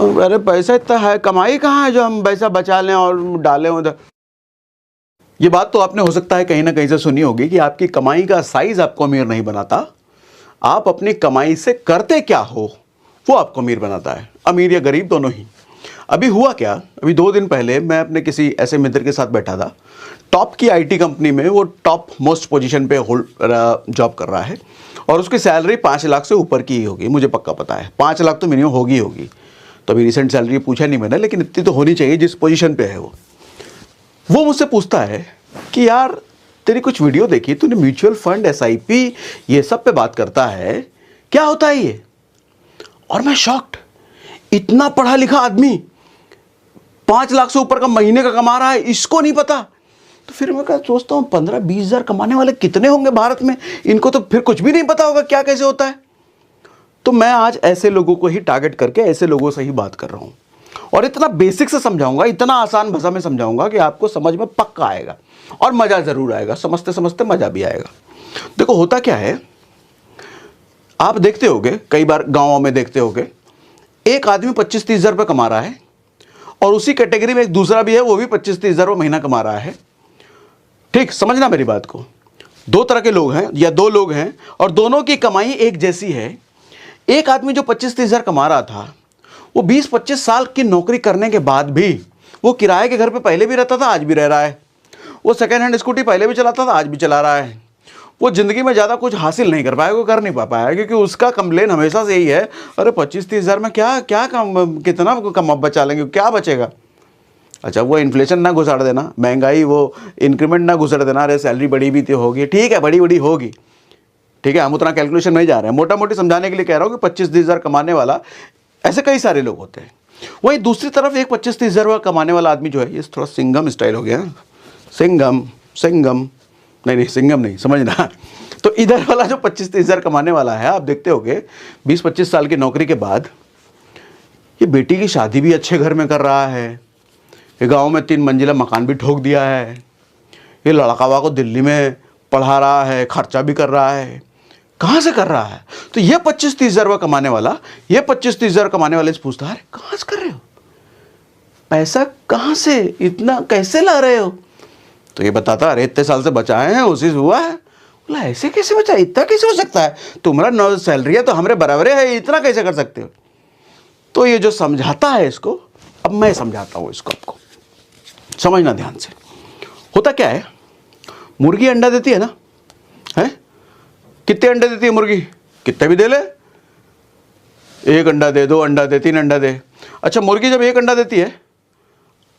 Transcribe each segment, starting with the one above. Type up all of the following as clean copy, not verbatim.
अरे पैसा इतना है, कमाई कहाँ है जो हम पैसा बचा लें और डालें उधर। ये बात तो आपने हो सकता है कहीं ना कहीं से सुनी होगी कि आपकी कमाई का साइज आपको अमीर नहीं बनाता, आप अपनी कमाई से करते क्या हो वो आपको अमीर बनाता है, अमीर या गरीब दोनों ही। अभी हुआ क्या, अभी 2 दिन पहले मैं अपने किसी ऐसे मित्र के साथ बैठा था, टॉप की आईटी कंपनी में वो टॉप मोस्ट पोजीशन पे जॉब कर रहा है और उसकी सैलरी 5 लाख से ऊपर की ही होगी, मुझे पक्का पता है 5 लाख तो मिनिमम होगी। तो अभी रिसेंट सैलरी पूछा नहीं मैंने, लेकिन इतनी तो होनी चाहिए जिस पोजीशन पे है वो मुझसे पूछता है कि यार तेरी कुछ वीडियो देखी, तूने म्यूचुअल फंड, एसआईपी ये सब पे बात करता है, क्या होता है ये? और मैं शॉक्ड, इतना पढ़ा लिखा आदमी 5 लाख से ऊपर का महीने का कमा रहा है, इसको नहीं पता। तो फिर मैं सोचता हूँ 15-20 हज़ार कमाने वाले कितने होंगे भारत में, इनको तो फिर कुछ भी नहीं पता होगा क्या कैसे होता है। तो मैं आज ऐसे लोगों को ही टारगेट करके ऐसे लोगों से ही बात कर रहा हूँ और इतना बेसिक से समझाऊंगा, इतना आसान भाषा में समझाऊंगा कि आपको समझ में पक्का आएगा और मज़ा ज़रूर आएगा, समझते समझते मज़ा भी आएगा। देखो होता क्या है, आप देखते होगे कई बार गाँवों में देखते होगे, एक आदमी 25-30 हज़ार रुपये कमा रहा है और उसी कैटेगरी में एक दूसरा भी है, वो भी 25-30 हज़ार रुपये महीना कमा रहा है। ठीक, समझना मेरी बात को, 2 तरह के लोग हैं या 2 लोग हैं और दोनों की कमाई एक जैसी है। एक आदमी जो 25-30 हज़ार कमा रहा था, वो 20-25 साल की नौकरी करने के बाद भी वो किराए के घर पे पहले भी रहता था, आज भी रह रहा है। वो सेकेंड हैंड स्कूटी पहले भी चलाता था, आज भी चला रहा है। वो ज़िंदगी में ज़्यादा कुछ हासिल नहीं कर पाया, वो कर नहीं पाया, क्योंकि उसका कंप्लेन हमेशा से यही है, अरे 25-30 हज़ार में क्या कितना कम बचा लेंगे, क्या बचेगा। अच्छा, वो इन्फ्लेशन ना घुसाड़ देना, महंगाई वो इंक्रीमेंट ना घुसाड़ देना, अरे सैलरी बड़ी भी तो होगी, ठीक है बड़ी होगी, ठीक है, हम उतना कैलकुलेशन नहीं जा रहे हैं, मोटा मोटी समझाने के लिए कह रहा हूँ कि 25-30 हज़ार कमाने वाला ऐसे कई सारे लोग होते हैं। वहीं दूसरी तरफ एक 25-30 हज़ार कमाने वाला आदमी जो है, ये थोड़ा सिंघम स्टाइल हो गया, सिंघम नहीं सिंघम नहीं, समझना। तो इधर वाला जो 25-30 हज़ार कमाने वाला है, आप देखते होगे 20-25 साल की नौकरी के बाद ये बेटी की शादी भी अच्छे घर में कर रहा है, ये गाँव में 3 मंजिला मकान भी ठोक दिया है, ये लड़कावा को दिल्ली में पढ़ा रहा है, खर्चा भी कर रहा है। कहाँ से कर रहा है? तो ये 25-30 हज़ार कमाने वाला, ये 25-30 हज़ार कमाने वाले से पूछता है, अरे कहाँ से कर रहे हो, पैसा कहाँ से, इतना कैसे ला रहे हो? तो ये बताता, अरे इतने साल से बचाए हैं, उसी से हुआ है। बोला ऐसे कैसे बचा, इतना कैसे हो सकता है, तुम्हारा सैलरी है तो हमारे बराबर है, इतना कैसे कर सकते हो? तो ये जो समझाता है इसको, अब मैं समझाता हूँ इसको, आपको समझना ध्यान से। होता क्या है, मुर्गी अंडा देती है ना, है कितने अंडे देती है मुर्गी, कितने भी दे ले, 1 अंडा दे, 2 अंडा दे, 3 अंडा दे। अच्छा, मुर्गी जब 1 अंडा देती है,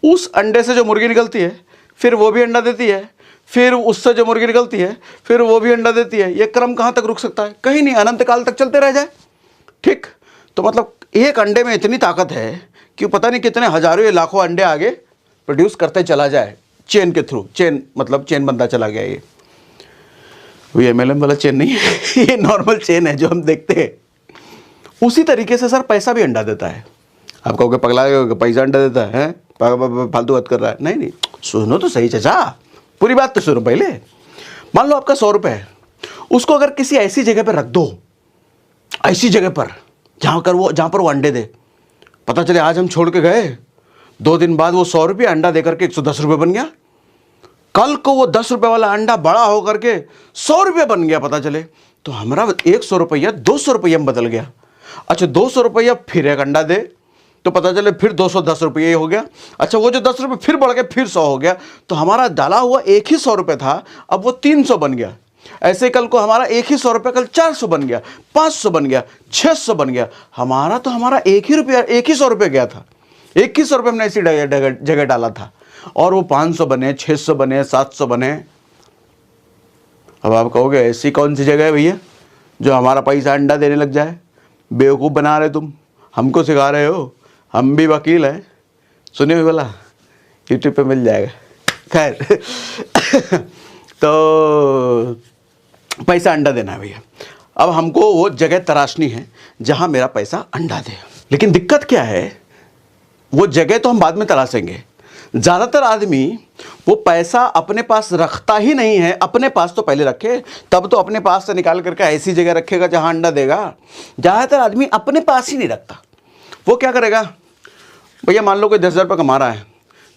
उस अंडे से जो मुर्गी निकलती है फिर वो भी अंडा देती है, फिर उससे जो मुर्गी निकलती है फिर वो भी अंडा देती है। ये क्रम कहाँ तक रुक सकता है? कहीं नहीं, अनंत काल तक चलते रह जाए। ठीक, तो मतलब एक अंडे में इतनी ताकत है कि पता नहीं कितने हजारों या लाखों अंडे आगे प्रोड्यूस करते चला जाए, चेन के थ्रू, चेन मतलब चेन बनता चला गया। ये MLM वाला चेन नहीं है ये नॉर्मल चेन है जो हम देखते हैं। उसी तरीके से सर पैसा भी अंडा देता है। आप कहोगे पगला पैसा अंडा देता है, फालतू बात कर रहा है। नहीं, सुनो तो सही चाचा, पूरी बात तो सुनो पहले। मान लो आपका 100 रुपये है, उसको अगर किसी ऐसी जगह पर रख दो, ऐसी जगह पर जहाँ पर वो अंडे दे, पता चले आज हम छोड़ के गए, 2 दिन बाद वो 100 रुपये अंडा दे करके 110 रुपये बन गया, कल को वो 10 रुपये वाला अंडा बड़ा हो करके 100 रुपये बन गया, पता चले तो हमारा 100 रुपया 200 रुपये में बदल गया। अच्छा, 200 रुपया फिर एक अंडा दे तो पता चले फिर 210 रुपये हो गया। अच्छा, वो जो 10 रुपये फिर बढ़ के फिर 100 हो गया, तो हमारा डाला हुआ एक ही 100 रुपये था, अब वो 300 बन गया। ऐसे कल को हमारा एक ही 100 रुपये कल 400 बन गया, 500 बन गया, 600 बन गया। हमारा एक ही 100 रुपये गया था, एक ही 100 रुपये हमने ऐसी जगह डाला था, और वो 500 बने, 600 बने, 700 बने। अब आप कहोगे ऐसी कौन सी जगह है भैया जो हमारा पैसा अंडा देने लग जाए? बेवकूफ़ बना रहे तुम, हमको सिखा रहे हो, हम भी वकील हैं। सुने हुए वाला यूट्यूब पे मिल जाएगा। खैर तो पैसा अंडा देना है भैया, अब हमको वो जगह तराशनी है जहाँ मेरा पैसा अंडा दे। लेकिन दिक्कत क्या है, वो जगह तो हम बाद में तलाशेंगे। ज़्यादातर आदमी वो पैसा अपने पास रखता ही नहीं है, अपने पास तो पहले रखे, तब तो अपने पास से निकाल करके ऐसी जगह रखेगा जहाँ अंडा देगा। ज़्यादातर आदमी अपने पास ही नहीं रखता। वो क्या करेगा, भैया मान लो कोई 10,000 रुपये कमा रहा है,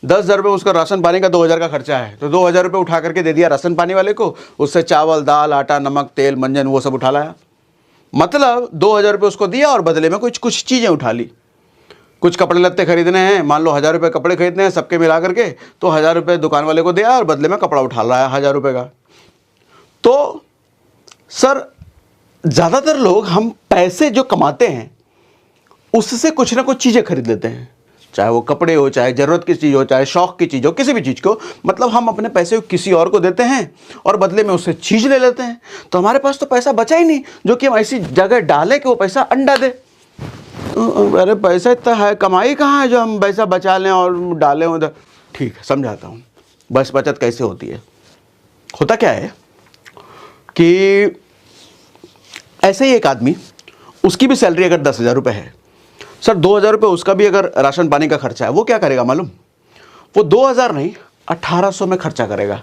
10,000 रुपये उसका राशन पानी का 2,000 का खर्चा है, तो 2,000 रुपये उठा करके दे दिया राशन पानी वाले को, उससे चावल दाल आटा नमक तेल मंजन वो सब उठा लाया। मतलब 2,000 रुपये उसको दिया और बदले में कुछ चीज़ें उठा ली। कुछ कपड़े लत्ते खरीदने हैं, मान लो 1,000 रुपये कपड़े खरीदने हैं सबके मिला करके, तो 1,000 रुपये दुकान वाले को दिया और बदले में कपड़ा उठा लाया 1,000 रुपये का। तो सर ज़्यादातर लोग हम पैसे जो कमाते हैं उससे कुछ ना कुछ चीज़ें खरीद लेते हैं, चाहे वो कपड़े हो, चाहे ज़रूरत की चीज़ हो, चाहे शौक़ की चीज़ हो, किसी भी चीज़ को, मतलब हम अपने पैसे को किसी और को देते हैं और बदले में उससे चीज़ ले लेते हैं। तो हमारे पास तो पैसा बचा ही नहीं जो कि हम ऐसी जगह डालें कि वो पैसा अंडा दे। अरे पैसा इतना है, कमाई कहाँ है जो हम पैसा बचा लें और डालें उधर। ठीक है, समझाता हूँ बस बचत कैसे होती है। होता क्या है कि ऐसे ही एक आदमी, उसकी भी सैलरी अगर 10,000 रुपये है, सर 2,000 रुपये उसका भी अगर राशन पानी का खर्चा है, वो क्या करेगा मालूम? वो 2,000 नहीं 1,800 में खर्चा करेगा।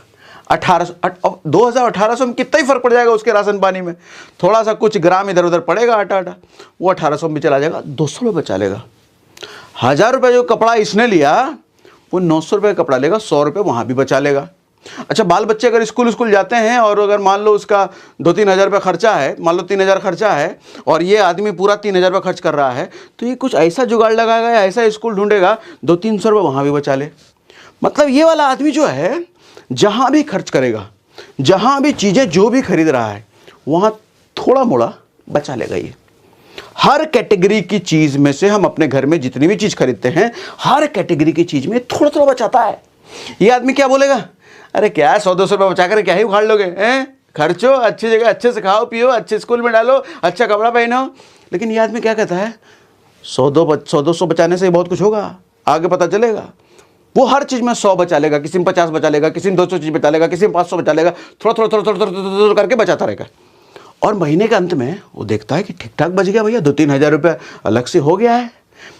2,000 1,800 में कितना ही फर्क पड़ जाएगा उसके राशन पानी में, थोड़ा सा कुछ ग्राम इधर उधर पड़ेगा आटा, वो 1,800 में चला जाएगा, 200 रुपये बचा लेगा। 1,000 रुपये जो कपड़ा इसने लिया वो 900 रुपये का कपड़ा लेगा, 100 रुपये वहाँ भी बचा लेगा। अच्छा, बाल बच्चे अगर स्कूल जाते हैं और अगर मान लो उसका 2-3 हज़ार रुपये खर्चा है, मान लो 3,000 खर्चा है और ये आदमी पूरा 3,000 रुपये खर्च कर रहा है, तो ये कुछ ऐसा जुगाड़ लगाएगा या ऐसा स्कूल ढूंढेगा 200-300 रुपये वहाँ भी बचा ले। मतलब ये वाला आदमी जो है जहाँ भी खर्च करेगा, जहाँ भी चीज़ें जो भी खरीद रहा है वहाँ थोड़ा मोड़ा बचा लेगा। ये हर कैटेगरी की चीज़ में से हम अपने घर में जितनी भी चीज़ खरीदते हैं, हर कैटेगरी की चीज़ में थोड़ा थोड़ा बचाता है। ये आदमी क्या बोलेगा? अरे क्या 100-200 रुपये बचा कर क्या ही उखाड़ लोगे, हैं? खर्चो, अच्छी जगह अच्छे से खाओ पियो, अच्छे स्कूल में डालो, अच्छा कपड़ा पहनो। लेकिन ये आदमी क्या कहता है? 100-200 बचाने से बहुत कुछ होगा, आगे पता चलेगा। वो हर चीज़ में 100 बचा लेगा, किसी में 50 बचा लेगा, किसी में 200 चीज़ बचा लेगा, किसी में 500 बचा लेगा, थोड़ा करके बचाता रहेगा। और महीने के अंत में वो देखता है कि ठीक ठाक बच गया भैया, 2-3 हज़ार रुपये अलग से हो गया है।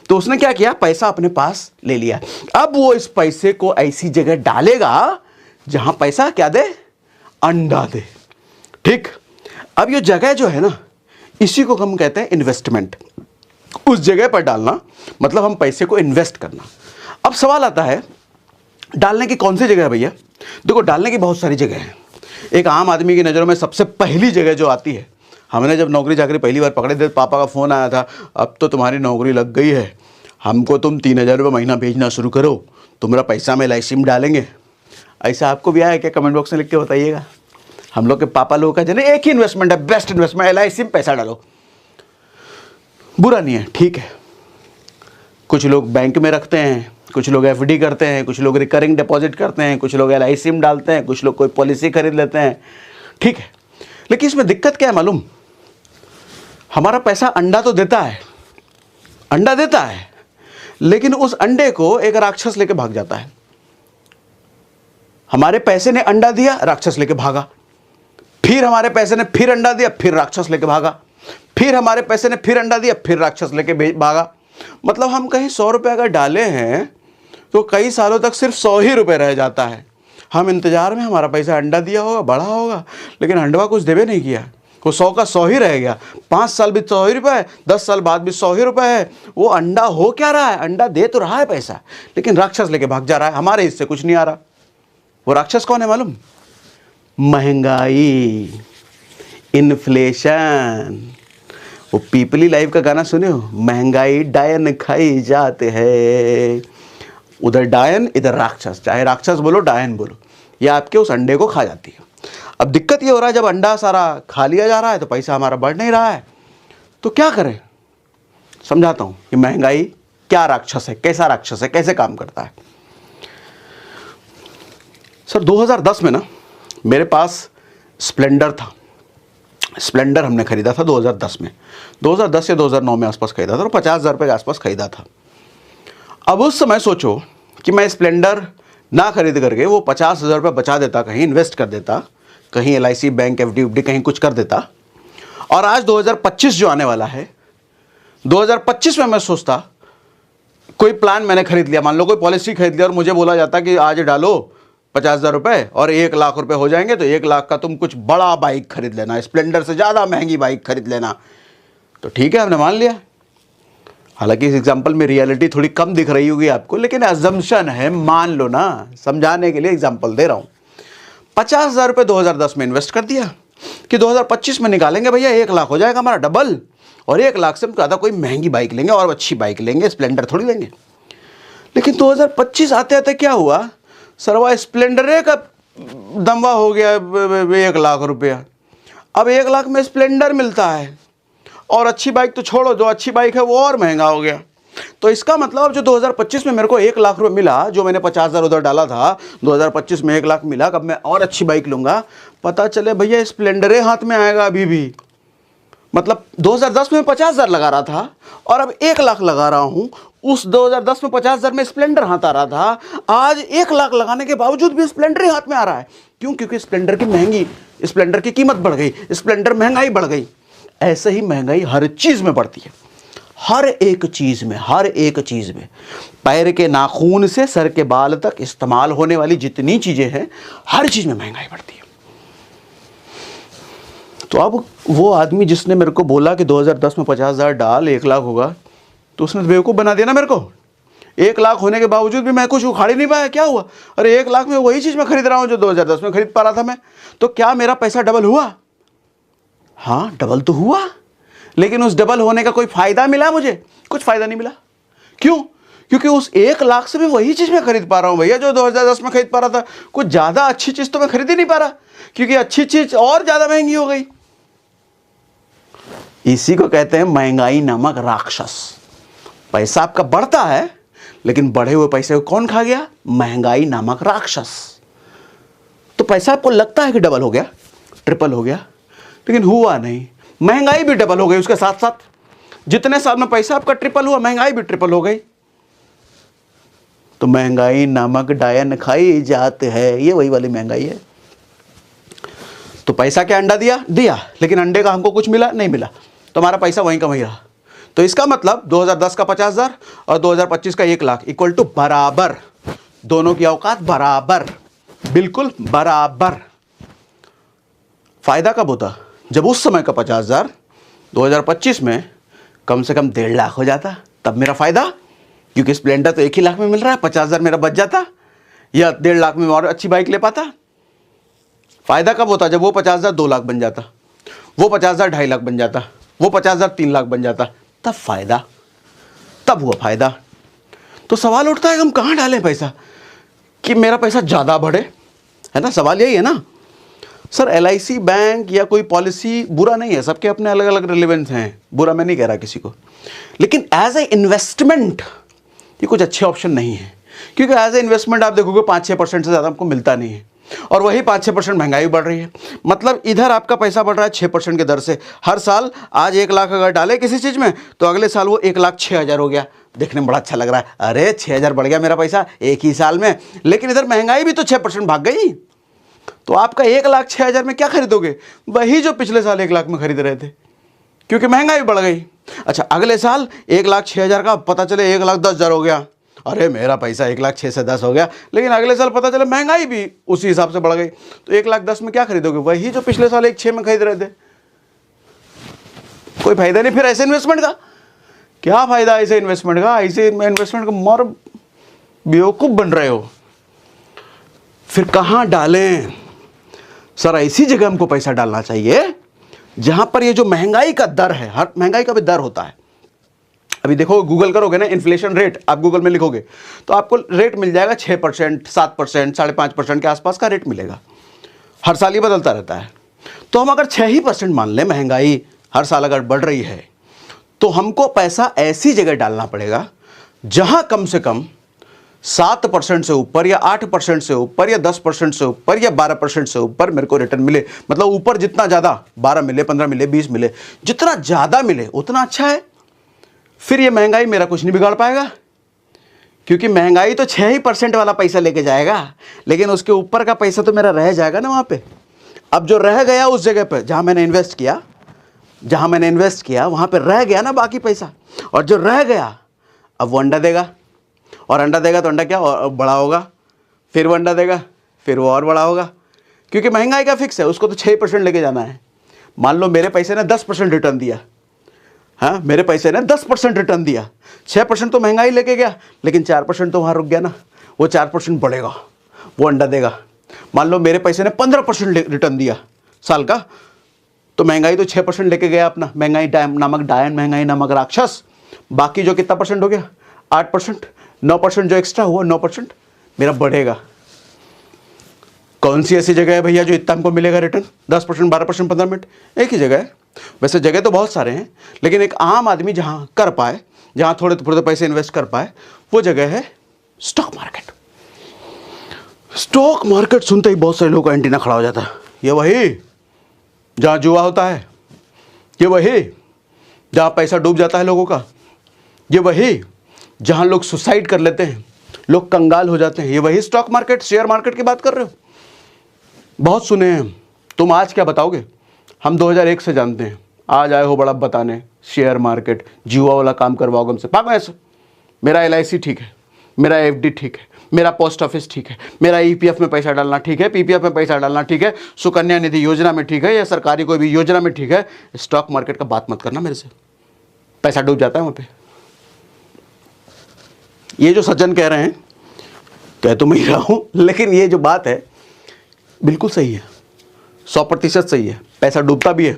तो उसने क्या किया? पैसा अपने पास ले लिया। अब वो इस पैसे को ऐसी जगह डालेगा जहां पैसा क्या दे? अंडा दे। ठीक, अब ये जगह जो है ना, इसी को हम कहते हैं इन्वेस्टमेंट। उस जगह पर डालना मतलब हम पैसे को इन्वेस्ट करना। अब सवाल आता है, डालने की कौन सी जगह है भैया? देखो, डालने की बहुत सारी जगह हैं। एक आम आदमी की नज़रों में सबसे पहली जगह जो आती है, हमने जब नौकरी चाकरी पहली बार पकड़े थे, पापा का फ़ोन आया था, अब तो तुम्हारी नौकरी लग गई है, हमको तुम 3,000 रुपये महीना भेजना शुरू करो, तुम्हारा पैसा में LIC में डालेंगे। ऐसा आपको भी आया क्या? कमेंट बॉक्स में लिख के बताइएगा। हम लोग के पापा लोगों का जो है एक ही इन्वेस्टमेंट है, बेस्ट इन्वेस्टमेंट, LIC में पैसा डालो। बुरा नहीं है, ठीक है। कुछ लोग बैंक में रखते हैं, कुछ लोग FD करते हैं, कुछ लोग रिकरिंग डिपॉजिट करते हैं, कुछ लोग LIC में डालते हैं, कुछ लोग कोई पॉलिसी खरीद लेते हैं, ठीक है। लेकिन इसमें दिक्कत क्या है मालूम? हमारा पैसा अंडा तो देता है, अंडा देता है, लेकिन उस अंडे को एक राक्षस लेके भाग जाता है। हमारे पैसे ने अंडा दिया, राक्षस लेके भागा, फिर हमारे पैसे ने फिर अंडा दिया, फिर राक्षस लेके भागा, फिर हमारे पैसे ने फिर अंडा दिया, फिर राक्षस लेके भागा। मतलब हम कहीं 100 रुपये अगर डाले हैं तो कई सालों तक सिर्फ 100 ही रुपये रह जाता है। हम इंतजार में, हमारा पैसा अंडा दिया होगा, बड़ा होगा, लेकिन अंडवा कुछ देवे नहीं किया, वो 100 का 100 ही रह गया। 5 साल भी 100 ही रुपये है, 10 साल बाद भी 100 ही रुपये है। वो अंडा हो क्या रहा है? अंडा दे तो रहा है पैसा, लेकिन राक्षस लेके भाग जा रहा है, हमारे हिस्से कुछ नहीं आ रहा। वो राक्षस कौन है मालूम? महंगाई, इन्फ्लेशन। वो पीपली लाइव का गाना सुने हो? महंगाई डायन खाई जाते हैं, उधर डायन इधर राक्षस, चाहे राक्षस बोलो डायन बोलो, ये आपके उस अंडे को खा जाती है। अब दिक्कत ये हो रहा है, जब अंडा सारा खा लिया जा रहा है तो पैसा हमारा बढ़ नहीं रहा है, तो क्या करें? समझाता हूँ कि महंगाई क्या राक्षस है, कैसा राक्षस है, कैसे काम करता है। सर 2010 में ना मेरे पास स्प्लेंडर था। स्प्लेंडर हमने खरीदा था 2010 में, 2010 या 2009 में आसपास खरीदा था और 50,000 रुपये के आसपास खरीदा था। अब उस समय सोचो कि मैं स्प्लेंडर ना खरीद करके वो 50,000 रुपये बचा देता, कहीं इन्वेस्ट कर देता, कहीं LIC बैंक FD कहीं कुछ कर देता, और आज 2025 जो आने वाला है, 2025 में मैं सोचता, कोई प्लान मैंने खरीद लिया, मान लो कोई पॉलिसी खरीद लिया और मुझे बोला जाता कि आज डालो 50,000 रुपये और 1 लाख रुपए हो जाएंगे, तो 1 लाख का तुम कुछ बड़ा बाइक खरीद लेना, स्प्लेंडर से ज़्यादा महंगी बाइक खरीद लेना। तो ठीक है, हमने मान लिया। हालांकि इस एग्जाम्पल में रियलिटी थोड़ी कम दिख रही होगी आपको, लेकिन अजम्पशन है, मान लो ना, समझाने के लिए एग्जाम्पल दे रहा हूँ। 50,000 रुपये 2010 में इन्वेस्ट कर दिया कि 2025 में निकालेंगे भैया 1 लाख हो जाएगा हमारा डबल, और 1 लाख से हम ज़्यादा कोई महंगी बाइक लेंगे और अच्छी बाइक लेंगे, स्प्लेंडर थोड़ी लेंगे। लेकिन 2025 आते आते क्या हुआ सर, वह स्प्लेंडर का दमवा हो गया 1 लाख रुपया। अब 1 लाख में स्प्लेंडर मिलता है, और अच्छी बाइक तो छोड़ो, जो अच्छी बाइक है वो और महंगा हो गया। तो इसका मतलब जो 2025 में मेरे को 1 लाख रुपये मिला, जो मैंने 50,000 उधर डाला था, 2025 में 1 लाख मिला, कब मैं और अच्छी बाइक लूँगा, पता चले भैया स्प्लेंडर हाथ में आएगा अभी भी। मतलब 2010 में 50,000 लगा रहा था और अब 1 लाख लगा रहा हूँ। उस 2010 में 50,000 में स्प्लेंडर हाथ आ रहा था, आज 1 लाख लगाने के बावजूद भी स्प्लेंडर ही हाथ में आ रहा है। क्यों? क्योंकि स्प्लेंडर की कीमत बढ़ गई, स्प्लेंडर महंगाई बढ़ गई। ऐसे ही महंगाई हर चीज़ में बढ़ती है, हर एक चीज़ में। पैर के नाखून से सर के बाल तक इस्तेमाल होने वाली जितनी चीज़ें हैं, हर चीज़ में महंगाई बढ़ती है। तो अब वो आदमी जिसने मेरे को बोला कि 2010 में 50,000 डाल 1 लाख होगा, तो उसने बेवकूफ़ बना दिया ना मेरे को। 1 लाख होने के बावजूद भी मैं कुछ उखाड़ ही नहीं पाया। क्या हुआ? अरे 1 लाख में वही चीज़ मैं खरीद रहा हूँ जो 2010 में खरीद पा रहा था मैं। तो क्या मेरा पैसा डबल हुआ? हाँ, डबल तो हुआ, लेकिन उस डबल होने का कोई फ़ायदा मिला मुझे? कुछ फ़ायदा नहीं मिला। क्यों? क्योंकि उस 1 लाख से भी वही चीज़ मैं खरीद पा रहा हूँ भैया जो 2010 में खरीद पा रहा था। कुछ ज़्यादा अच्छी चीज़ तो मैं खरीद ही नहीं पा रहा, क्योंकि अच्छी चीज़ और ज़्यादा महंगी हो गई। इसी को कहते हैं महंगाई नामक राक्षस। पैसा आपका बढ़ता है, लेकिन बढ़े हुए पैसे को कौन खा गया? महंगाई नामक राक्षस। तो पैसा आपको लगता है कि डबल हो गया, ट्रिपल हो गया, लेकिन हुआ नहीं। महंगाई भी डबल हो गई उसके साथ साथ। जितने साल में पैसा आपका ट्रिपल हुआ, महंगाई भी ट्रिपल हो गई। तो महंगाई नामक डायन खाई जात है, ये वही वाली महंगाई है। तो पैसा क्या अंडा दिया, लेकिन अंडे का हमको कुछ मिला नहीं मिला, तो हमारा पैसा वहीं का वहीं रहा। तो इसका मतलब 2010 का 50,000 और 2025 का 1 लाख इक्वल टू बराबर। दोनों की औकात बराबर, बिल्कुल बराबर। फायदा कब होता? जब उस समय का 50,000 2025 में कम से कम 1.5 लाख हो जाता, तब मेरा फायदा। क्योंकि स्प्लेंडर तो 1 ही लाख में मिल रहा है, 50,000 मेरा बच जाता, या 1.5 लाख में और अच्छी बाइक ले पाता। फायदा कब होता? जब वो 50,000 2 लाख बन जाता, वो 50,000 2.5 लाख बन जाता, वो 50,000 3 लाख बन जाता, तब फायदा, तब हुआ फायदा। तो सवाल उठता है कि हम कहाँ डालें पैसा कि मेरा पैसा ज़्यादा बढ़े, है ना? सवाल यही है ना सर। LIC बैंक या कोई पॉलिसी बुरा नहीं है, सबके अपने अलग अलग रिलेवेंस हैं, बुरा मैं नहीं कह रहा किसी को, लेकिन एज ए इन्वेस्टमेंट ये कुछ अच्छे ऑप्शन नहीं है। क्योंकि एज ए इन्वेस्टमेंट आप देखोगे 5-6% से ज़्यादा आपको मिलता नहीं है, और वही 5-6% महंगाई बढ़ रही है। मतलब इधर आपका पैसा बढ़ रहा है 6% के दर से हर साल। आज 1 लाख अगर डाले किसी चीज़ में, तो अगले साल वो 1,06,000 हो गया। देखने में बड़ा अच्छा लग रहा है, अरे 6,000 बढ़ गया मेरा पैसा एक ही साल में, लेकिन इधर महंगाई भी तो 6% भाग गई। तो आपका 1,06,000 में क्या खरीदोगे? वही जो पिछले साल 1 लाख में खरीद रहे थे, क्योंकि महंगाई बढ़ गई। अच्छा, अगले साल 1,06,000 का पता चले 1,10,000 हो गया, अरे मेरा पैसा 1,06,000 से 10 हो गया, लेकिन अगले साल पता चले महंगाई भी उसी हिसाब से बढ़ गई, तो 1,10,000 में क्या खरीदोगे? वही जो पिछले साल 1,06,000 में खरीद रहे थे। कोई फायदा नहीं फिर ऐसे इन्वेस्टमेंट का। क्या फायदा ऐसे इन्वेस्टमेंट का? ऐसे इन्वेस्टमेंट का मर बेवकूफ़ बन रहे हो। फिर कहाँ डालें सर? ऐसी जगह हमको पैसा डालना चाहिए जहां पर ये जो महंगाई का दर है, हर महंगाई का भी दर होता है। अभी देखो, गूगल करोगे ना, इन्फ्लेशन रेट आप गूगल में लिखोगे तो आपको रेट मिल जाएगा 6%, 7%, 5.5% के आसपास का रेट मिलेगा। हर साल ये बदलता रहता है। तो हम अगर 6% मान लें, महंगाई हर साल अगर बढ़ रही है, तो हमको पैसा ऐसी जगह डालना पड़ेगा जहां कम से कम 7% से ऊपर, या 8% से ऊपर, या 10% से ऊपर, या 12% से ऊपर मेरे को रिटर्न मिले। मतलब ऊपर जितना ज़्यादा, 12 मिले, 15 मिले, 20 मिले, जितना ज़्यादा मिले उतना अच्छा है। फिर ये महंगाई मेरा कुछ नहीं बिगाड़ पाएगा, क्योंकि महंगाई तो 6% वाला पैसा लेके जाएगा, लेकिन उसके ऊपर का पैसा तो मेरा रह जाएगा ना वहाँ पे। अब जो रह गया उस जगह पे जहाँ मैंने इन्वेस्ट किया, वहाँ पे रह गया ना बाकी पैसा, और जो रह गया अब वो अंडा देगा, और अंडा देगा तो अंडा क्या और बड़ा होगा, फिर वो अंडा देगा, फिर वो और बड़ा होगा, क्योंकि महंगाई का फिक्स है, उसको तो 6% लेके जाना है। मान लो मेरे पैसे ने 10% रिटर्न दिया, हाँ, मेरे पैसे ने 10% रिटर्न दिया, 6% तो महंगाई लेके गया, लेकिन 4% तो वहाँ रुक गया ना। वो 4% बढ़ेगा, वो अंडा देगा। मान लो मेरे पैसे ने 15% रिटर्न दिया साल का, तो महंगाई तो 6% लेके गया अपना, महंगाई नामक डायन, महंगाई नामक राक्षस। बाकी जो कितना परसेंट हो गया, 8%, 9% जो एक्स्ट्रा हुआ, 9% मेरा बढ़ेगा। कौन सी ऐसी जगह है भैया जो इतना हमको मिलेगा रिटर्न, 10%, 12%, 15%? एक ही जगह है। वैसे जगह तो बहुत सारे हैं, लेकिन एक आम आदमी जहाँ कर पाए, जहाँ थोड़े थोड़े पैसे इन्वेस्ट कर पाए, वो जगह है स्टॉक मार्केट। स्टॉक मार्केट सुनते ही बहुत सारे लोगों का एंटीना खड़ा हो जाता है। ये वही जहाँ जुआ होता है, ये वही जहाँ पैसा डूब जाता है लोगों का, ये वही जहाँ लोग सुसाइड कर लेते हैं, लोग कंगाल हो जाते हैं, ये वही स्टॉक मार्केट, शेयर मार्केट की बात कर रहे हो। बहुत सुने हैं, तुम आज क्या बताओगे? हम 2001 से जानते हैं, आज आए हो बड़ा बताने शेयर मार्केट, जुआ वाला काम करवाओगे हमसे, भागो ऐसे। मेरा LIC ठीक है, मेरा FD ठीक है, मेरा पोस्ट ऑफिस ठीक है, मेरा EPF में पैसा डालना ठीक है, PPF में पैसा डालना ठीक है, सुकन्या निधि योजना में ठीक है, या सरकारी कोई भी योजना में ठीक है। स्टॉक मार्केट का बात मत करना मेरे से, पैसा डूब जाता है वहाँ पे। ये जो सज्जन कह रहे हैं, कह तो मैं ही रहा हूँ, लेकिन ये जो बात है बिल्कुल सही है, 100% सही है। पैसा डूबता भी है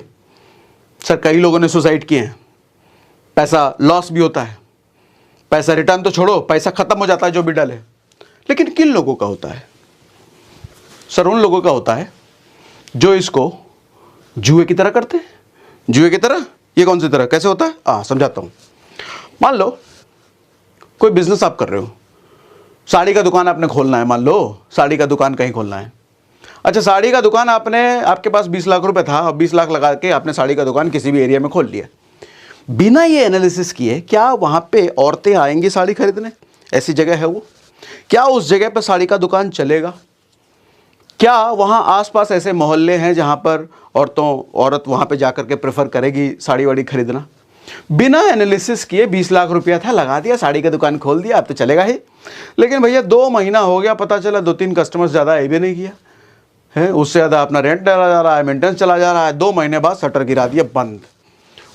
सर, कई लोगों ने सुसाइड किए हैं, पैसा लॉस भी होता है, पैसा रिटर्न तो छोड़ो, पैसा खत्म हो जाता है जो भी डाले। लेकिन किन लोगों का होता है सर? उन लोगों का होता है जो इसको जुए की तरह करते हैं। जुए की तरह? ये कौन सी तरह, कैसे होता है? समझाता हूँ। मान लो कोई बिजनेस आप कर रहे हो, साड़ी का दुकान आपने खोलना है, मान लो साड़ी का दुकान कहीं खोलना है। अच्छा, साड़ी का दुकान आपके पास 20 लाख रुपए था, और 20 लाख लगा के आपने साड़ी का दुकान किसी भी एरिया में खोल लिया, बिना ये एनालिसिस किए क्या वहाँ पे औरतें आएंगी साड़ी खरीदने? ऐसी जगह है वो? क्या उस जगह पर साड़ी का दुकान चलेगा? क्या वहाँ आसपास ऐसे मोहल्ले हैं जहाँ पर औरत वहाँ पे जाकर के प्रेफर करेगी साड़ी वाड़ी खरीदना? बिना एनालिसिस किए 20 लाख रुपया था, लगा दिया, साड़ी का दुकान खोल दिया, अब तो चलेगा ही। लेकिन भैया 2 महीना हो गया, पता चला 2-3 कस्टमर्स ज़्यादा आए भी नहीं किया है, उससे ज़्यादा अपना रेंट डाला जा रहा है, मेंटेनेंस चला जा रहा है। 2 महीने बाद शटर गिरा दिया, बंद।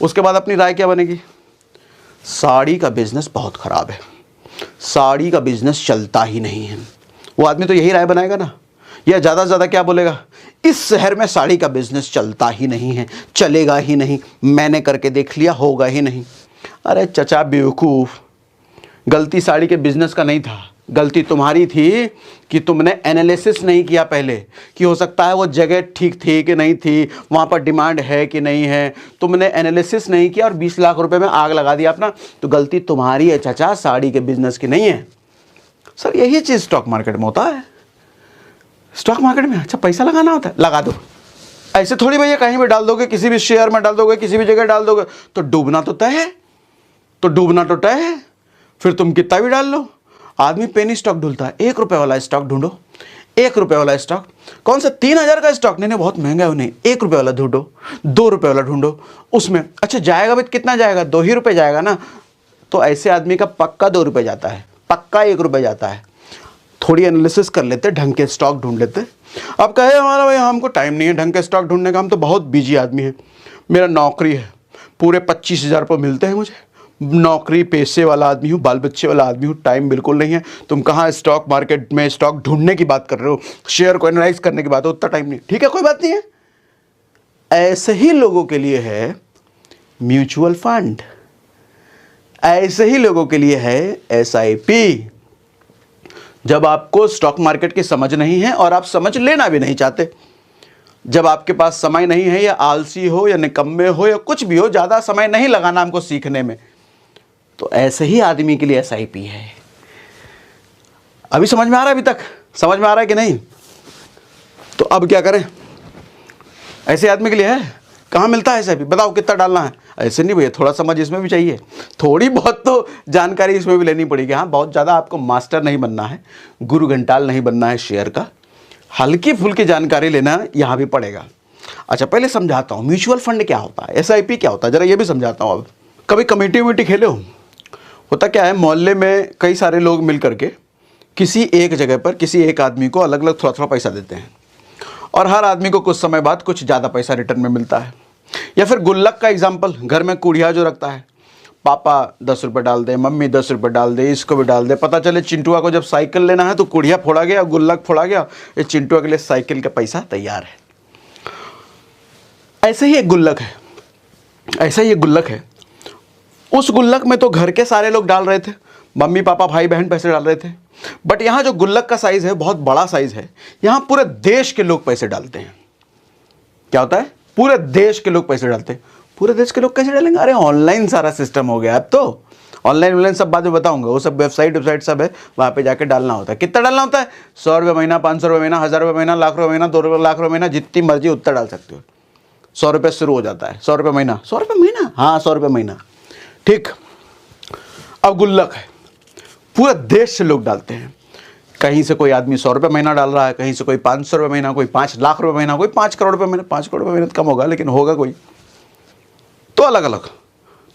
उसके बाद अपनी राय क्या बनेगी? साड़ी का बिजनेस बहुत ख़राब है, साड़ी का बिजनेस चलता ही नहीं है। वो आदमी तो यही राय बनाएगा ना, या ज़्यादा से ज़्यादा क्या बोलेगा? इस शहर में साड़ी का बिजनेस चलता ही नहीं है, चलेगा ही नहीं, मैंने करके देख लिया, होगा ही नहीं। अरे चचा बेवकूफ़, गलती साड़ी के बिजनेस का नहीं था, गलती तुम्हारी थी कि तुमने एनालिसिस नहीं किया पहले, कि हो सकता है वो जगह ठीक थी कि नहीं थी, वहाँ पर डिमांड है कि नहीं है। तुमने एनालिसिस नहीं किया और 20 लाख रुपए में आग लगा दिया अपना, तो गलती तुम्हारी है चाचा, साड़ी के बिजनेस की नहीं है। सर यही चीज़ स्टॉक मार्केट में होता है। स्टॉक मार्केट में अच्छा पैसा लगाना होता है, लगा दो। ऐसे थोड़ी भैया कहीं भी डाल दोगे, किसी भी शेयर में डाल दोगे, किसी भी जगह डाल दोगे तो डूबना तो तय है, तो डूबना तो तय है। फिर तुम कितना भी डाल लो, आदमी पेनी स्टॉक ढूंढता है। 1 रुपये वाला स्टॉक ढूंढो, 1 रुपये वाला स्टॉक। कौन सा 3000 का स्टॉक? नहीं बहुत महंगा है, नहीं 1 रुपये वाला ढूंढो, 2 रुपये वाला ढूंढो। उसमें अच्छा जाएगा भी कितना जाएगा? 2 ही रुपये जाएगा ना। तो ऐसे आदमी का पक्का 2 रुपये जाता है, पक्का 1 रुपये जाता है। थोड़ी एनालिसिस कर लेते, ढंग के स्टॉक ढूंढ लेते। अब कहे हमारा भाई हमको टाइम नहीं है ढंग के स्टॉक ढूंढने का, हम तो बहुत बिजी आदमी है, मेरा नौकरी है, पूरे 25,000 रुपये मिलते हैं मुझे, नौकरी पेशे वाला आदमी हूँ, बाल बच्चे वाला आदमी हूँ, टाइम बिल्कुल नहीं है। तुम कहाँ स्टॉक मार्केट में स्टॉक ढूंढने की बात कर रहे हो, शेयर को एनालाइज करने की बात है, उतना टाइम नहीं। ठीक है, कोई बात नहीं है। ऐसे ही लोगों के लिए है म्यूचुअल फंड, ऐसे ही लोगों के लिए है SIP। जब आपको स्टॉक मार्केट की समझ नहीं है और आप समझ लेना भी नहीं चाहते, जब आपके पास समय नहीं है, या आलसी हो या निकम्मे हो या कुछ भी हो, ज़्यादा समय नहीं लगाना हमको सीखने में, तो ऐसे ही आदमी के लिए SIP है। अभी समझ में आ रहा है? अभी तक समझ में आ रहा है कि नहीं? तो अब क्या करें? ऐसे आदमी के लिए है। कहाँ मिलता है SIP? बताओ कितना डालना है? ऐसे नहीं भैया, थोड़ा समझ इसमें भी चाहिए, थोड़ी बहुत तो जानकारी इसमें भी लेनी पड़ेगी। हाँ, बहुत ज़्यादा आपको मास्टर नहीं बनना है, गुरु घंटाल नहीं बनना है शेयर का, हल्की फुल्की जानकारी लेना यहाँ भी पड़ेगा। अच्छा पहले समझाता हूँ म्यूचुअल फंड क्या होता है, SIP क्या होता है, ज़रा ये भी समझाता हूँ। अब कभी कमेटी वमेटी खेले हो? होता क्या है, मोहल्ले में कई सारे लोग मिल करके किसी एक जगह पर किसी एक आदमी को अलग अलग थोड़ा थोड़ा पैसा देते हैं, और हर आदमी को कुछ समय बाद कुछ ज़्यादा पैसा रिटर्न में मिलता है। या फिर गुल्लक का एग्जाम्पल, घर में कुड़िया जो रखता है, पापा 10 रुपये डाल दे, मम्मी 10 रुपये डाल दे, इसको भी डाल दे। पता चले चिंटुआ को जब साइकिल लेना है तो कुड़िया फोड़ा गया, गुल्लक फोड़ा गया, ये चिंटुआ के लिए साइकिल का पैसा तैयार है। ऐसे ही एक गुल्लक है, ऐसा ही एक गुल्लक है। उस गुल्लक में तो घर के सारे लोग डाल रहे थे, मम्मी पापा भाई बहन पैसे डाल रहे थे, बट यहाँ जो गुल्लक का साइज है बहुत बड़ा साइज है, यहाँ पूरे देश के लोग पैसे डालते हैं। क्या होता है? पूरे देश के लोग पैसे डालते हैं। पूरे देश के लोग कैसे डालेंगे? अरे ऑनलाइन सारा सिस्टम हो गया अब तो, ऑनलाइन सब बाद में बताऊंगा, वो सब वेबसाइट सब है, वहाँ पे जाके डालना होता है। कितना डालना होता है? 100 रुपये महीना, 500 रुपये महीना, 1000 रुपये महीना, लाख रुपये महीना, 2 लाख रुपये महीना, जितनी मर्जी उतना डाल सकते हो। 100 रुपये शुरू हो जाता है, 100 रुपये महीना, 100 रुपये महीना, हाँ 100 रुपये महीना, ठीक। अब गुल्लक है, पूरे देश से लोग डालते हैं। कहीं से कोई आदमी 100 रुपये महीना डाल रहा है, कहीं से कोई 500 रुपये महीना, कोई 5 लाख रुपये महीना, कोई 5 करोड़ रुपये महीना। 5 करोड़ रुपये महीना कम होगा, लेकिन होगा कोई तो अलग अलग।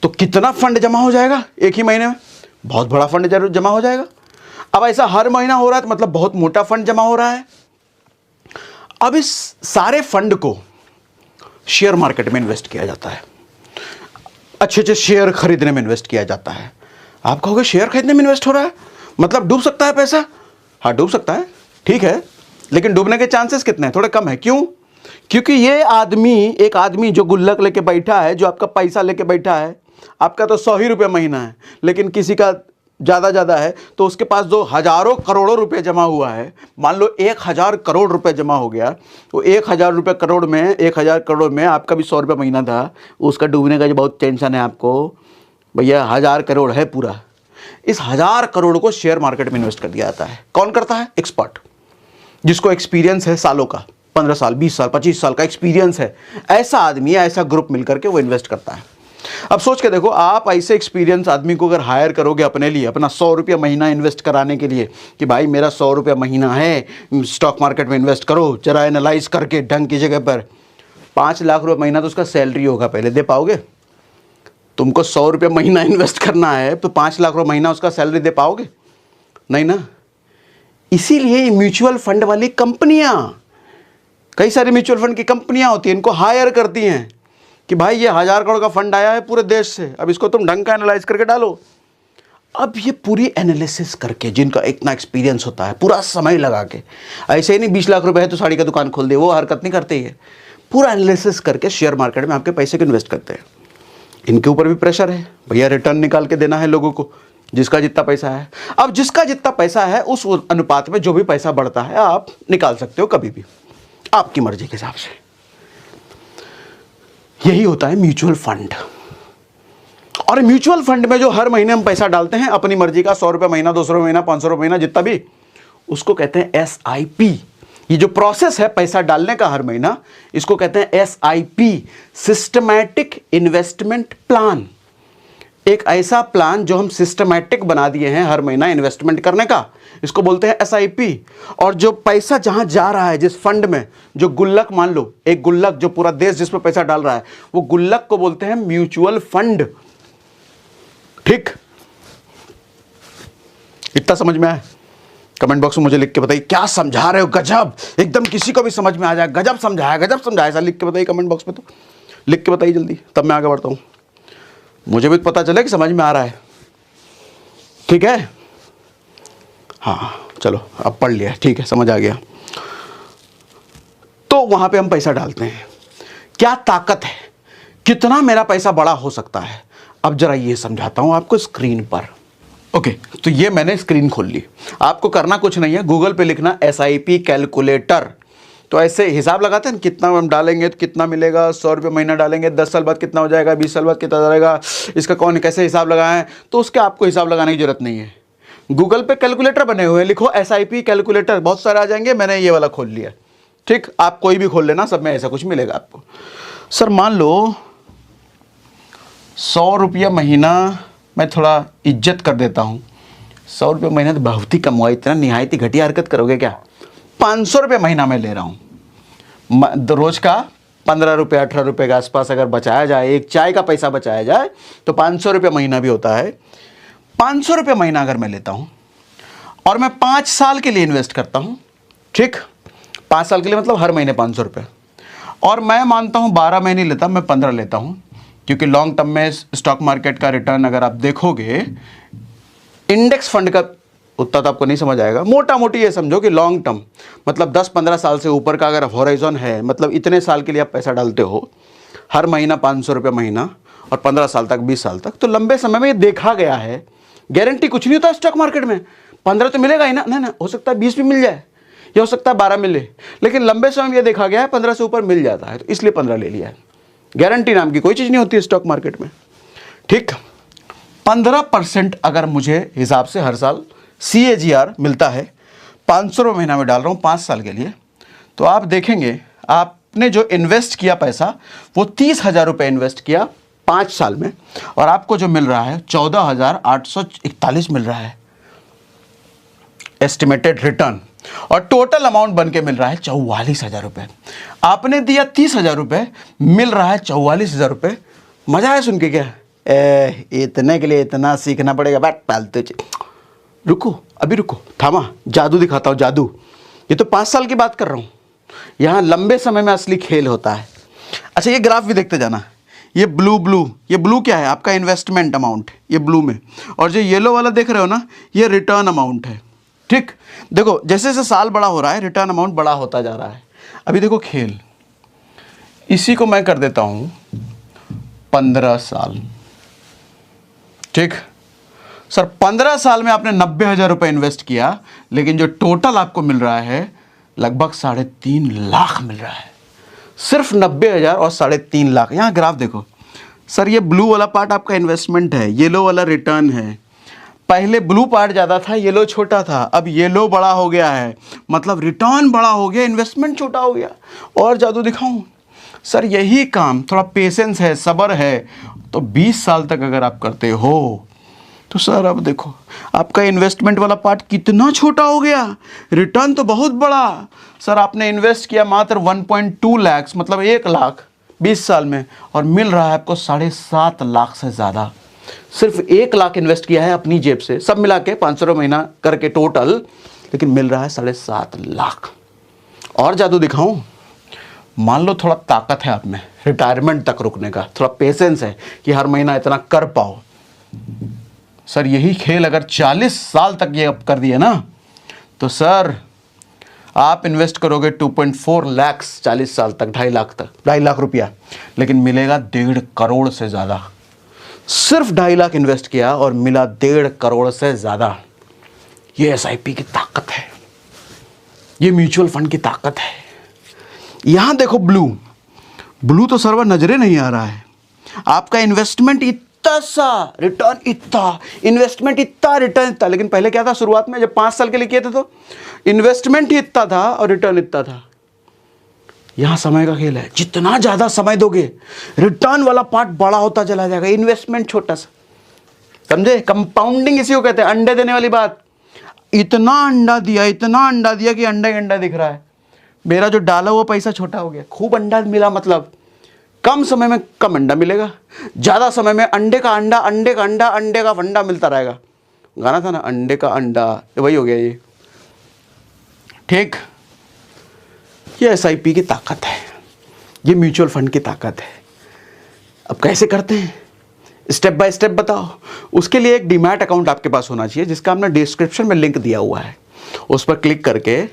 तो कितना फंड जमा हो जाएगा एक ही महीने में? बहुत बड़ा फंड जमा हो जाएगा। अब ऐसा हर महीना हो रहा है तो मतलब बहुत मोटा फंड जमा हो रहा है। अब इस सारे फंड को शेयर मार्केट में इन्वेस्ट किया जाता है, अच्छे अच्छे शेयर खरीदने में इन्वेस्ट किया जाता है। आप कहोगे शेयर खरीदने में इन्वेस्ट हो रहा है मतलब डूब सकता है पैसा? हाँ डूब सकता है, ठीक है, लेकिन डूबने के चांसेस कितने हैं? थोड़े कम है। क्यों? क्योंकि ये आदमी, एक आदमी जो गुल्लक लेके बैठा है, जो आपका पैसा लेके बैठा है, आपका तो 100 ही रुपये महीना है, लेकिन किसी का ज़्यादा है तो उसके पास जो हजारों करोड़ों रुपए जमा हुआ है, मान लो 1000 करोड़ रुपए जमा हो गया, वो 1000 रुपये करोड़ में, 1000 करोड़ में आपका भी 100 रुपये महीना था, उसका डूबने का जो बहुत टेंशन है आपको, भैया 1000 करोड़ है पूरा। इस 1000 करोड़ को शेयर मार्केट में इन्वेस्ट कर दिया जाता है। कौन करता है? एक्सपर्ट, जिसको एक्सपीरियंस है सालों का, 15 साल 20 साल 25 साल का एक्सपीरियंस है, ऐसा आदमी, ऐसा ग्रुप मिलकर के वो इन्वेस्ट करता है। अब सोच के देखो, आप ऐसे एक्सपीरियंस आदमी को अगर हायर करोगे अपने लिए, अपना 100 रुपया महीना इन्वेस्ट कराने के लिए, कि भाई मेरा 100 रुपया महीना है, स्टॉक मार्केट में इन्वेस्ट करो जरा एनालाइज करके ढंग की जगह पर, 5 लाख रुपये महीना तो उसका सैलरी होगा, पहले दे पाओगे? तुमको 100 रुपये महीना इन्वेस्ट करना है तो 5 लाख रुपये महीना उसका सैलरी दे पाओगे? नहीं ना। इसीलिए म्यूचुअल फंड वाली कंपनियां, कई सारी म्यूचुअल फंड की कंपनियां होती हैं, इनको हायर करती हैं कि भाई ये 1000 करोड़ का फंड आया है पूरे देश से, अब इसको तुम ढंग का एनालाइज करके डालो। अब ये पूरी एनालिसिस करके, जिनका इतना एक्सपीरियंस होता है, पूरा समय लगा के, ऐसे ही नहीं 20 लाख रुपए है तो साड़ी का दुकान खोल दे, वो हरकत नहीं करते है। पूरा एनालिसिस करके शेयर मार्केट में आपके पैसे को इन्वेस्ट करते हैं। इनके ऊपर भी प्रेशर है, भैया रिटर्न निकाल के देना है लोगों को, जिसका जितना पैसा है। अब जिसका जितना पैसा है उस अनुपात में जो भी पैसा बढ़ता है आप निकाल सकते हो कभी भी, आपकी मर्जी के हिसाब से। यही होता है म्यूचुअल फंड। और म्यूचुअल फंड में जो हर महीने हम पैसा डालते हैं अपनी मर्जी का, 100 रुपये महीना, 200 रुपये महीना, 500 रुपये महीना, जितना भी, उसको कहते हैं SIP। ये जो प्रोसेस है पैसा डालने का हर महीना, इसको कहते हैं SIP, सिस्टमैटिक इन्वेस्टमेंट प्लान। एक ऐसा प्लान जो हम सिस्टमैटिक बना दिए हैं हर महीना इन्वेस्टमेंट करने का, इसको बोलते हैं SIP। और जो पैसा जहां जा रहा है, जिस फंड में, जो गुल्लक, मान लो एक गुल्लक जो पूरा देश जिस पर पैसा डाल रहा है, वो गुल्लक को बोलते हैं म्यूचुअल फंड। ठीक, इतना समझ में आया? कमेंट बॉक्स में मुझे लिख के बताइए क्या समझा रहे हो। गजब, एकदम किसी को भी समझ में आ जाए, गजब समझाया, गजब समझाया, ऐसा लिख के बताइए कमेंट बॉक्स में। तो लिख के बताइए जल्दी, तब मैं आगे बढ़ता हूं, मुझे भी पता चले कि समझ में आ रहा है। ठीक है, हाँ चलो अब पढ़ लिया, ठीक है, समझ आ गया। तो वहां पे हम पैसा डालते हैं, क्या ताकत है, कितना मेरा पैसा बड़ा हो सकता है। अब जरा ये समझाता हूं आपको स्क्रीन पर। ओके, तो ये मैंने स्क्रीन खोल ली। आपको करना कुछ नहीं है, गूगल पे लिखना SIP कैलकुलेटर। तो ऐसे हिसाब लगाते हैं, कितना हम डालेंगे तो कितना मिलेगा। 100 रुपये महीना डालेंगे, 10 साल बाद कितना हो जाएगा, 20 साल बाद कितना जाएगा, इसका कौन कैसे हिसाब लगाएं। तो उसके आपको हिसाब लगाने की जरूरत नहीं है, गूगल पे कैलकुलेटर बने हुए हैं, लिखो SIP कैलकुलेटर, बहुत सारे आ जाएंगे। मैंने ये वाला खोल लिया, ठीक, आप कोई भी खोल लेना, सब में ऐसा कुछ मिलेगा आपको। सर मान लो 100 रुपया महीना, मैं थोड़ा इज्जत कर देता हूँ, 100 रुपये महीना तो बहुत ही कम हुआ, इतना निहायत ही घटिया हरकत करोगे क्या। 500 रुपये महीना मैं ले रहा हूँ, रोज का 15 रुपये 18 रुपये के आसपास अगर बचाया जाए, एक चाय का पैसा बचाया जाए तो 500 रुपये महीना भी होता है। 500 रुपये महीना अगर मैं लेता हूँ और मैं 5 साल के लिए इन्वेस्ट करता हूँ, ठीक, 5 साल के लिए मतलब हर महीने 500 रुपये, और मैं मानता हूँ 12 महीने लेता, मैं 15 लेता हूँ, क्योंकि लॉन्ग टर्म में स्टॉक मार्केट का रिटर्न अगर आप देखोगे इंडेक्स फंड का उतना तो आपको नहीं समझ आएगा। मोटा मोटी ये समझो कि लॉन्ग टर्म मतलब 10-15 साल से ऊपर का अगर हॉराइजन है, मतलब इतने साल के लिए आप पैसा डालते हो, हर महीना 500 रुपये महीना और 15 साल तक 20 साल तक, तो लंबे समय में ये देखा गया है। गारंटी कुछ नहीं होता स्टॉक मार्केट में, 15 तो मिलेगा ही ना, ना हो सकता है 20 भी मिल जाए, या हो सकता है 12 मिले, लेकिन लंबे समय में ये देखा गया है 15 से ऊपर मिल जाता है, तो इसलिए 15 ले लिया है। गारंटी नाम की कोई चीज़ नहीं होती है स्टॉक मार्केट में। ठीक, 15% अगर मुझे हिसाब से हर साल CAGR मिलता है, 500 रुपये महीना में डाल रहा हूँ 5 साल के लिए, तो आप देखेंगे आपने जो इन्वेस्ट किया पैसा वो 30,000 रुपये इन्वेस्ट किया 5 साल में, और आपको जो मिल रहा है 14,841 मिल रहा है एस्टिमेटेड रिटर्न, और टोटल अमाउंट बन के मिल रहा है 44,000 रुपये। आपने दिया 30,000 रुपये, मिल रहा है 44,000 रुपये। मजा आया सुन के क्या? इतने के लिए इतना सीखना पड़ेगा, बैठ पालतू। रुको, अभी रुको, थामा, जादू दिखाता हूँ, जादू। ये तो 5 साल की बात कर रहा हूँ, यहाँ लंबे समय में असली खेल होता है। अच्छा, ये ग्राफ भी देखते जाना। ये ब्लू ये ब्लू क्या है? आपका इन्वेस्टमेंट अमाउंट, ये ब्लू में, और जो येलो वाला देख रहे हो ना, ये रिटर्न अमाउंट है। ठीक, देखो जैसे जैसे साल बड़ा हो रहा है रिटर्न अमाउंट बड़ा होता जा रहा है। अभी देखो खेल, इसी को मैं कर देता हूँ 15 साल। ठीक सर, 15 साल में आपने 90,000 रुपये इन्वेस्ट किया, लेकिन जो टोटल आपको मिल रहा है लगभग 3.5 लाख मिल रहा है। सिर्फ 90,000 और 3.5 लाख। यहाँ ग्राफ देखो सर, ये ब्लू वाला पार्ट आपका इन्वेस्टमेंट है, येलो वाला रिटर्न है। पहले ब्लू पार्ट ज़्यादा था, येलो छोटा था, अब येलो बड़ा हो गया है, मतलब रिटर्न बड़ा हो गया, इन्वेस्टमेंट छोटा हो गया। और जादू दिखाऊं सर, यही काम, थोड़ा पेशेंस है, सब्र है, तो 20 साल तक अगर आप करते हो तो सर अब देखो आपका इन्वेस्टमेंट वाला पार्ट कितना छोटा हो गया, रिटर्न तो बहुत बड़ा। सर आपने इन्वेस्ट किया मात्र 1.2 लाख, मतलब 1 लाख 20 साल में, और मिल रहा है आपको 7.5 लाख से ज़्यादा। सिर्फ 1 लाख इन्वेस्ट किया है अपनी जेब से, सब मिला के 500 रुपये महीना करके टोटल, लेकिन मिल रहा है 7.5 लाख। और जादू दिखाऊं, मान लो थोड़ा ताकत है आप में रिटायरमेंट तक रुकने का, थोड़ा पेशेंस है कि हर महीना इतना कर पाओ। सर यही खेल अगर 40 साल तक ये अब कर दिए ना, तो सर आप इन्वेस्ट करोगे 2.4 लाख 40 साल तक, 2.5 लाख तक, 2.5 लाख रुपया, लेकिन मिलेगा 1.5 करोड़ से ज़्यादा। सिर्फ 2.5 लाख इन्वेस्ट किया और मिला 1.5 करोड़ से ज़्यादा। ये SIP की ताकत है, ये म्यूचुअल फंड की ताकत है। यहां देखो ब्लू तो सर्वर नजरे नहीं आ रहा है। आपका इन्वेस्टमेंट इतना सा, रिटर्न इतना, इन्वेस्टमेंट इतना, रिटर्न इतना। लेकिन पहले क्या था, शुरुआत में जब 5 साल के लिए किए थे तो इन्वेस्टमेंट ही इतना था और रिटर्न इतना था। यहां समय का खेल है, जितना ज्यादा समय दोगे रिटर्न वाला पार्ट बड़ा होता चला जाएगा, इन्वेस्टमेंट छोटा सा। समझे? कंपाउंडिंग इसी को कहते हैं, अंडे देने वाली बात। इतना अंडा दिया कि अंडा ही अंडा दिख रहा है। मेरा जो डाला हुआ पैसा छोटा हो गया, खूब अंडा मिला, मतलब कम समय में कम अंडा मिलेगा, ज्यादा समय में अंडे का अंडा, अंडे का अंडा, अंडे का फंडा मिलता रहेगा। गाना था ना, अंडे का अंडा, वही हो गया ये। ठीक, ये SIP की ताकत है, ये म्यूचुअल फंड की ताकत है। अब कैसे करते हैं, स्टेप बाय स्टेप बताओ। उसके लिए एक डीमैट अकाउंट आपके पास होना चाहिए, जिसका हमने डिस्क्रिप्शन में लिंक दिया हुआ है। उस पर क्लिक करके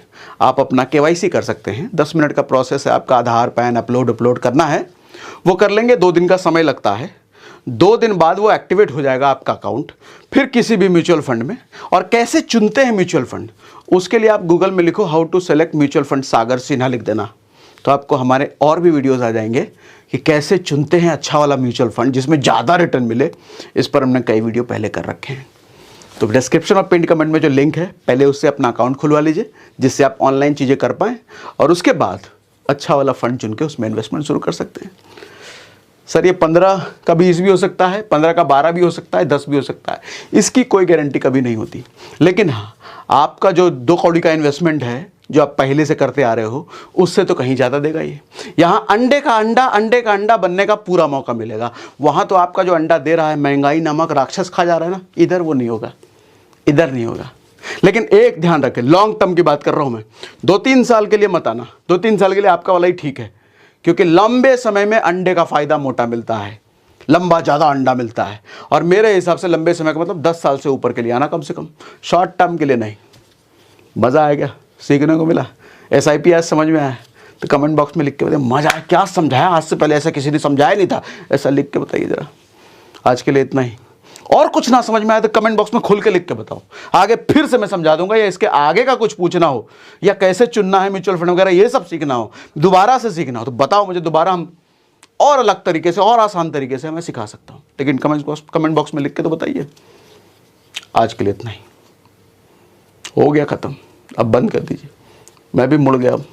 आप अपना KYC कर सकते हैं। 10 मिनट का प्रोसेस है, आपका आधार पैन अपलोड करना है, वो कर लेंगे। 2 दिन का समय लगता है। 2 दिन बाद वो एक्टिवेट हो जाएगा आपका अकाउंट, फिर किसी भी म्यूचुअल फंड में। और कैसे चुनते हैं म्यूचुअल फंड, उसके लिए आप गूगल में लिखो how to select mutual fund, Sagar Sinha लिख देना, तो आपको हमारे और भी वीडियोस आ जाएंगे कि कैसे चुनते हैं अच्छा वाला म्यूचुअल फंड जिसमें ज़्यादा रिटर्न मिले। इस पर हमने कई वीडियो पहले कर रखे हैं। तो डिस्क्रिप्शन और पिन कमेंट में जो लिंक है, पहले उससे अपना अकाउंट खुलवा लीजिए, जिससे आप ऑनलाइन चीज़ें कर पाएँ, और उसके बाद अच्छा वाला फंड चुन के उसमें इन्वेस्टमेंट शुरू कर सकते हैं। सर ये 15 का 20 भी हो सकता है, 15 का 12 भी हो सकता है, 10 भी हो सकता है, इसकी कोई गारंटी कभी नहीं होती। लेकिन हाँ, आपका जो 2 कौड़ी का इन्वेस्टमेंट है जो आप पहले से करते आ रहे हो, उससे तो कहीं ज़्यादा देगा ये। यहाँ अंडे का अंडा बनने का पूरा मौका मिलेगा। वहाँ तो आपका जो अंडा दे रहा है महंगाई नामक राक्षस खा जा रहा है ना, इधर वो नहीं होगा, इधर नहीं होगा। लेकिन एक ध्यान रखें, लॉन्ग टर्म की बात कर रहा हूँ मैं, 2-3 साल के लिए मत आना। 2-3 साल के लिए आपका वाला ही ठीक है, क्योंकि लंबे समय में अंडे का फायदा मोटा मिलता है, लंबा ज़्यादा अंडा मिलता है। और मेरे हिसाब से लंबे समय का मतलब 10 साल से ऊपर के लिए आना, कम से कम, शॉर्ट टर्म के लिए नहीं। मज़ा आया क्या? सीखने को मिला? SIP आज समझ में आया तो कमेंट बॉक्स में लिख के बताइए मज़ा आया, क्या समझाया, आज से पहले ऐसा किसी ने समझाया नहीं था, ऐसा लिख के बताइए ज़रा। आज के लिए इतना ही। और कुछ ना समझ में आया तो कमेंट बॉक्स में खुल के लिख के बताओ, आगे फिर से मैं समझा दूंगा, या इसके आगे का कुछ पूछना हो, या कैसे चुनना है म्यूचुअल फंड वगैरह, ये सब सीखना हो, दोबारा से सीखना हो तो बताओ मुझे, दोबारा हम और अलग तरीके से और आसान तरीके से मैं सिखा सकता हूँ। लेकिन कमेंट बॉक्स में लिख के तो बताइए। आज के लिए इतना ही, हो गया ख़त्म, अब बंद कर दीजिए, मैं भी मुड़ गया अब।